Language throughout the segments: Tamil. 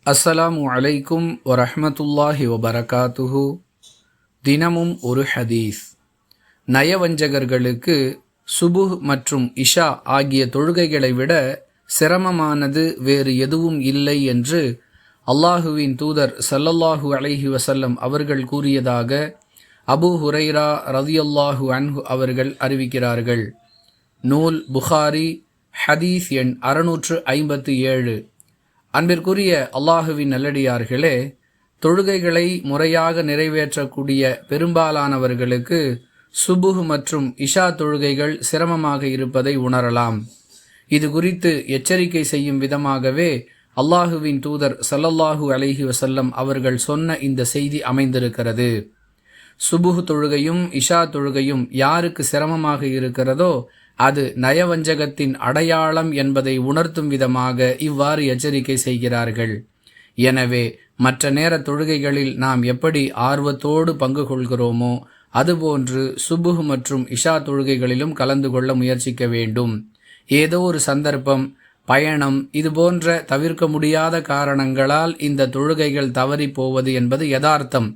அஸ்ஸலாமு அலைக்கும் வரஹ்மத்துல்லாஹி வபரகாத்துஹு. தினமும் ஒரு ஹதீஸ். நயவஞ்சகர்களுக்கு சுபுஹ் மற்றும் இஷா ஆகிய தொழுகைகளை விட சிரமமானது வேறு எதுவும் இல்லை என்று அல்லாஹுவின் தூதர் ஸல்லல்லாஹு அலைஹி வஸல்லம் அவர்கள் கூறியதாக அபூ ஹுரைரா ரலியல்லாஹு அன்ஹு அவர்கள் அறிவிக்கிறார்கள். நூல் புகாரி, ஹதீஸ் எண் 657. அன்பிற்குரிய அல்லாஹுவின் நல்லடியார்களே, தொழுகைகளை முறையாக நிறைவேற்றக்கூடிய பெரும்பாலானவர்களுக்கு சுபுஹ் மற்றும் இஷா தொழுகைகள் சிரமமாக இருப்பதை உணரலாம். இது குறித்து எச்சரிக்கை செய்யும் விதமாகவே அல்லாஹுவின் தூதர் ஸல்லல்லாஹு அலைஹி வஸல்லம் அவர்கள் சொன்ன இந்த செய்தி அமைந்திருக்கிறது. சுபுஹ் தொழுகையும் இஷா தொழுகையும் யாருக்கு சிரமமாக இருக்கிறதோ அது நயவஞ்சகத்தின் அடையாளம் என்பதை உணர்த்தும் விதமாக இவ்வாறு எச்சரிக்கை செய்கிறார்கள். எனவே மற்ற நேர தொழுகைகளில் நாம் எப்படி ஆர்வத்தோடு பங்கு கொள்கிறோமோ அதுபோன்று சுபுஹ் மற்றும் இஷா தொழுகைகளிலும் கலந்து கொள்ள முயற்சிக்க வேண்டும். ஏதோ ஒரு சந்தர்ப்பம், பயணம், இது போன்ற தவிர்க்க முடியாத காரணங்களால் இந்த தொழுகைகள் தவறி போவது என்பது யதார்த்தம்.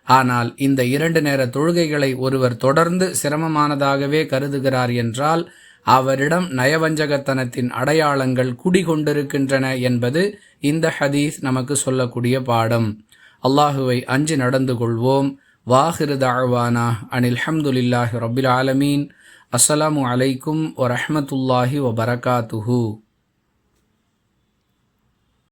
ஆனால் இந்த 2 நேர தொழுகைகளை ஒருவர் தொடர்ந்து சிரமமானதாகவே கருதுகிறார் என்றால் அவரிடம் நயவஞ்சகத்தனத்தின் அடையாளங்கள் குடிகொண்டிருக்கின்றன என்பது இந்த ஹதீஸ் நமக்கு சொல்லக்கூடிய பாடம். அல்லாஹுவை அஞ்சி நடந்து கொள்வோம். வாஹிரு தஅவானா அனில் ஹம்துலில்லாஹி ரப்பில் ஆலமீன். அஸ்ஸலாமு அலைக்கும் வரஹ்மத்துல்லாஹி வபரகாத்துஹு.